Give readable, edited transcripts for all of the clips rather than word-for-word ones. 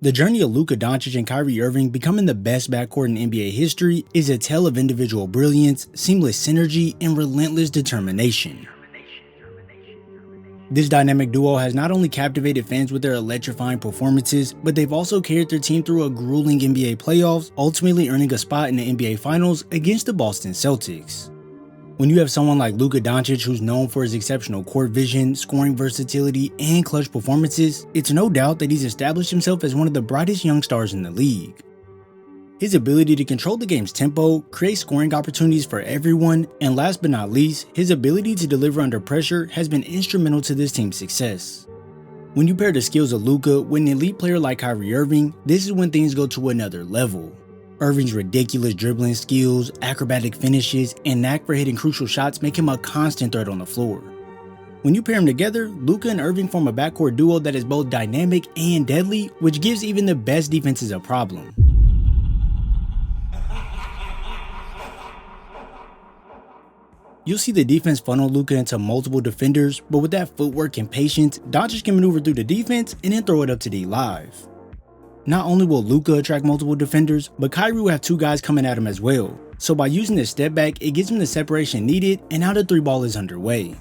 The journey of Luka Doncic and Kyrie Irving becoming the best backcourt in NBA history is a tale of individual brilliance, seamless synergy, and relentless determination. This dynamic duo has not only captivated fans with their electrifying performances, but they've also carried their team through a grueling NBA playoffs, ultimately earning a spot in the NBA Finals against the Boston Celtics. When you have someone like Luka Doncic, who's known for his exceptional court vision, scoring versatility, and clutch performances, it's no doubt that he's established himself as one of the brightest young stars in the league. His ability to control the game's tempo, create scoring opportunities for everyone, and last but not least, his ability to deliver under pressure has been instrumental to this team's success. When you pair the skills of Luka with an elite player like Kyrie Irving, this is when things go to another level. Irving's ridiculous dribbling skills, acrobatic finishes, and knack for hitting crucial shots make him a constant threat on the floor. When you pair them together, Luka and Irving form a backcourt duo that is both dynamic and deadly, which gives even the best defenses a problem. You'll see the defense funnel Luka into multiple defenders, but with that footwork and patience, Dončić can maneuver through the defense and then throw it up to D live. Not only will Luka attract multiple defenders, but Kyrie will have two guys coming at him as well. So by using this step back, it gives him the separation needed, and now the three ball is underway.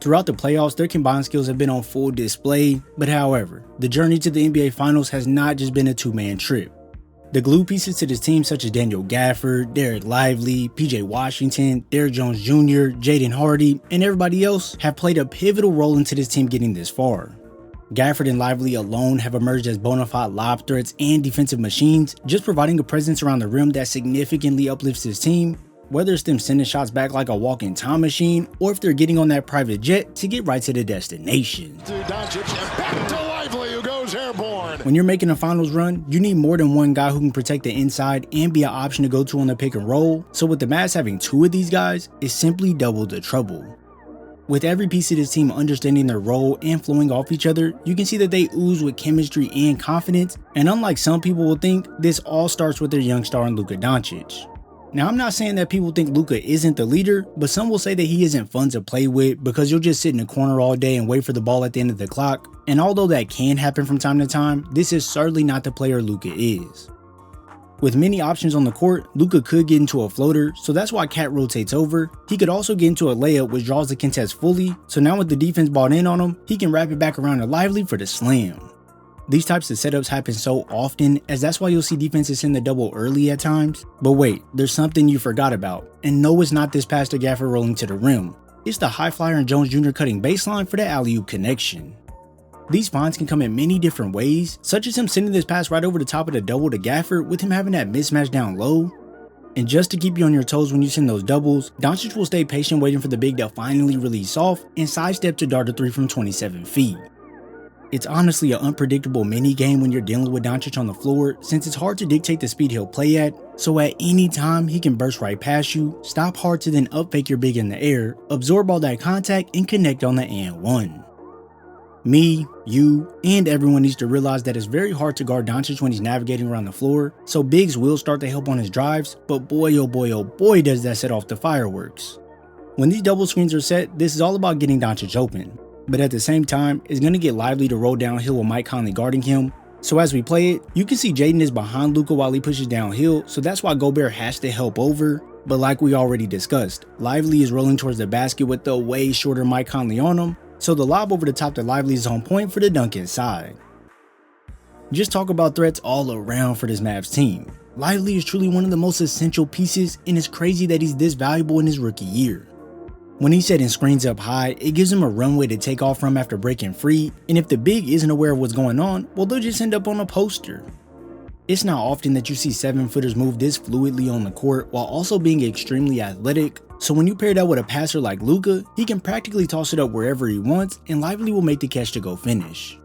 Throughout the playoffs, their combined skills have been on full display, but however, the journey to the NBA Finals has not just been a two-man trip. The glue pieces to this team such as Daniel Gafford, Derek Lively, PJ Washington, Derrick Jones Jr., Jaden Hardy, and everybody else have played a pivotal role into this team getting this far. Gafford and Lively alone have emerged as bona fide lob threats and defensive machines, just providing a presence around the rim that significantly uplifts his team, whether it's them sending shots back like a walking time machine, or if they're getting on that private jet to get right to the destination. Dončić, back to Lively, who goes airborne. When you're making a finals run, you need more than one guy who can protect the inside and be an option to go to on the pick and roll, so with the Mavs having two of these guys, it's simply double the trouble. With every piece of this team understanding their role and flowing off each other, you can see that they ooze with chemistry and confidence, and unlike some people will think, this all starts with their young star in Luka Doncic. Now I'm not saying that people think Luka isn't the leader, but some will say that he isn't fun to play with because you'll just sit in the corner all day and wait for the ball at the end of the clock, and although that can happen from time to time, this is certainly not the player Luka is. With many options on the court, Luka could get into a floater, so that's why Cat rotates over. He could also get into a layup which draws the contest fully, so now with the defense bought in on him, he can wrap it back around to Lively for the slam. These types of setups happen so often, as that's why you'll see defenses send the double early at times. But wait, there's something you forgot about, and no, it's not this pass to Gafford rolling to the rim. It's the high flyer and Jones Jr. cutting baseline for the alley-oop connection. These finds can come in many different ways, such as him sending this pass right over the top of the double to Gafford with him having that mismatch down low. And just to keep you on your toes when you send those doubles, Dončić will stay patient waiting for the big to finally release off and sidestep to dart a three from 27 feet. It's honestly an unpredictable mini game when you're dealing with Dončić on the floor, since it's hard to dictate the speed he'll play at, so at any time he can burst right past you, stop hard to then up fake your big in the air, absorb all that contact, and connect on the and one. Me, you, and everyone needs to realize that it's very hard to guard Dončić when he's navigating around the floor, so bigs will start to help on his drives, but boy oh boy does that set off the fireworks. When these double screens are set, this is all about getting Dončić open, but at the same time, it's going to get Lively to roll downhill with Mike Conley guarding him, so as we play it, you can see Jaden is behind Luka while he pushes downhill, so that's why Gobert has to help over, but like we already discussed, Lively is rolling towards the basket with the way shorter Mike Conley on him, so the lob over the top to Lively is on point for the dunk inside. Just talk about threats all around for this Mavs team. Lively is truly one of the most essential pieces, and it's crazy that he's this valuable in his rookie year. When he's setting screens up high, it gives him a runway to take off from after breaking free, and if the big isn't aware of what's going on, well, they'll just end up on a poster. It's not often that you see 7-footers move this fluidly on the court while also being extremely athletic, so when you pair that with a passer like Luka, he can practically toss it up wherever he wants, and Lively will make the catch to go finish.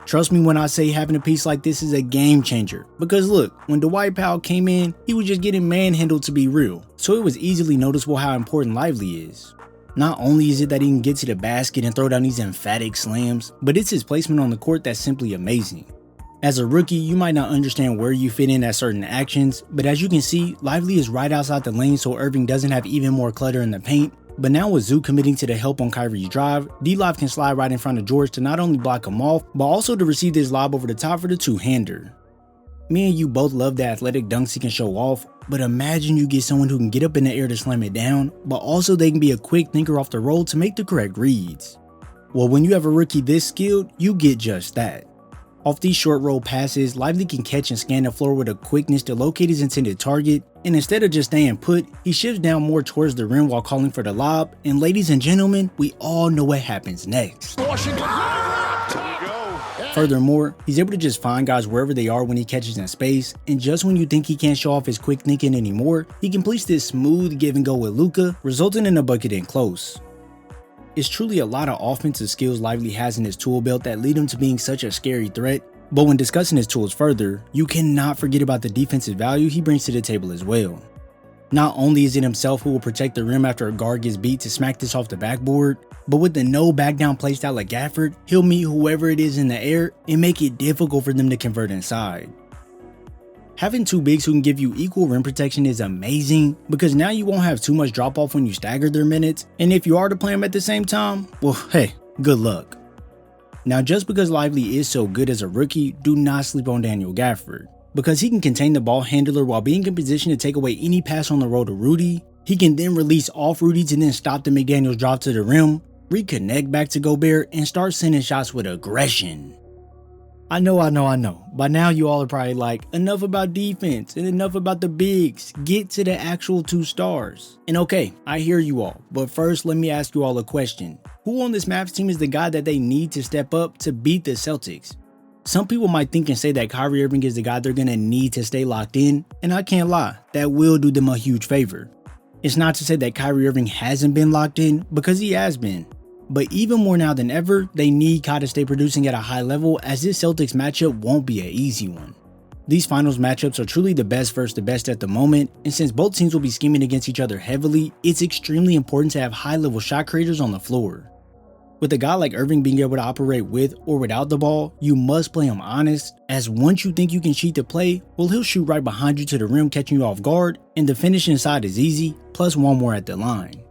Trust me when I say having a piece like this is a game changer, because look, when Dwight Powell came in, he was just getting manhandled to be real, so it was easily noticeable how important Lively is. Not only is it that he can get to the basket and throw down these emphatic slams, but it's his placement on the court that's simply amazing. As a rookie, you might not understand where you fit in at certain actions, but as you can see, Lively is right outside the lane so Irving doesn't have even more clutter in the paint, But now with Zoo committing to the help on Kyrie's drive, D-Live can slide right in front of George to not only block him off, but also to receive this lob over the top for the two-hander. Me and you both love the athletic dunks he can show off, but imagine you get someone who can get up in the air to slam it down, but also they can be a quick thinker off the roll to make the correct reads. Well, when you have a rookie this skilled, you get just that. Off these short roll passes, Lively can catch and scan the floor with a quickness to locate his intended target, and instead of just staying put, he shifts down more towards the rim while calling for the lob, and ladies and gentlemen, we all know what happens next. Furthermore, he's able to just find guys wherever they are when he catches in space, and just when you think he can't show off his quick thinking anymore, he completes this smooth give and go with Luka, resulting in a bucket in close. It's truly a lot of offensive skills Lively has in his tool belt that lead him to being such a scary threat, but when discussing his tools further, you cannot forget about the defensive value he brings to the table as well. Not only is it himself who will protect the rim after a guard gets beat to smack this off the backboard, but with the no back down playstyle like Gafford, he'll meet whoever it is in the air and make it difficult for them to convert inside. Having two bigs who can give you equal rim protection is amazing because now you won't have too much drop off when you stagger their minutes, and if you are to play them at the same time, well hey, good luck. Now just because Lively is so good as a rookie, do not sleep on Daniel Gafford. Because he can contain the ball handler while being in position to take away any pass on the roll to Rudy, he can then release off Rudy to then stop the McDaniels drop to the rim, reconnect back to Gobert, and start sending shots with aggression. I know. By now you all are probably like, enough about defense and enough about the bigs. Get to the actual 2 stars. And okay, I hear you all, but first let me ask you all a question. Who on this Mavs team is the guy that they need to step up to beat the Celtics? Some people might think and say that Kyrie Irving is the guy they're gonna need to stay locked in, and I can't lie, that will do them a huge favor. It's not to say that Kyrie Irving hasn't been locked in, because he has been. But even more now than ever, they need Kai to stay producing at a high level, as this Celtics matchup won't be an easy one. These finals matchups are truly the best versus the best at the moment, and since both teams will be scheming against each other heavily, it's extremely important to have high level shot creators on the floor. With a guy like Irving being able to operate with or without the ball, you must play him honest, as once you think you can cheat the play, well he'll shoot right behind you to the rim catching you off guard, and the finish inside is easy, plus one more at the line.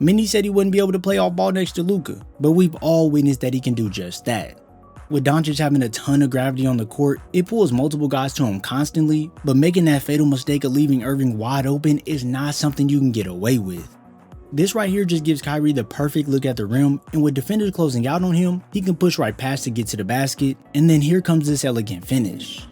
Many said he wouldn't be able to play off ball next to Luka, but we've all witnessed that he can do just that. With Dončić having a ton of gravity on the court, it pulls multiple guys to him constantly, but making that fatal mistake of leaving Irving wide open is not something you can get away with. This right here just gives Kyrie the perfect look at the rim, and with defenders closing out on him, he can push right past to get to the basket, and then here comes this elegant finish.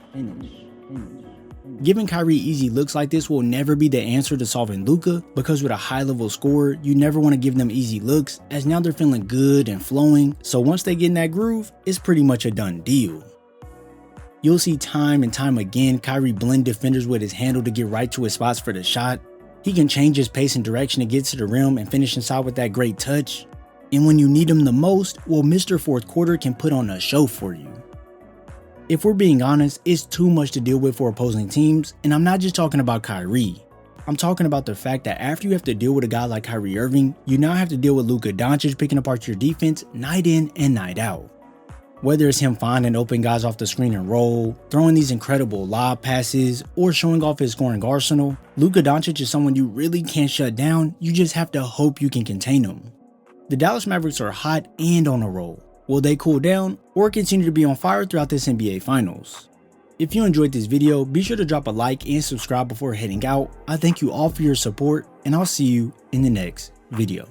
Giving Kyrie easy looks like this will never be the answer to solving Luka, because with a high level scorer, you never want to give them easy looks, as now they're feeling good and flowing, so once they get in that groove, it's pretty much a done deal. You'll see time and time again Kyrie blend defenders with his handle to get right to his spots for the shot. He can change his pace and direction to get to the rim and finish inside with that great touch. And when you need him the most, well Mr. Fourth Quarter can put on a show for you. If we're being honest, it's too much to deal with for opposing teams, and I'm not just talking about Kyrie. I'm talking about the fact that after you have to deal with a guy like Kyrie Irving, you now have to deal with Luka Doncic picking apart your defense night in and night out. Whether it's him finding open guys off the screen and roll, throwing these incredible lob passes, or showing off his scoring arsenal, Luka Doncic is someone you really can't shut down, you just have to hope you can contain him. The Dallas Mavericks are hot and on a roll. Will they cool down or continue to be on fire throughout this NBA Finals? If you enjoyed this video, be sure to drop a like and subscribe before heading out. I thank you all for your support, and I'll see you in the next video.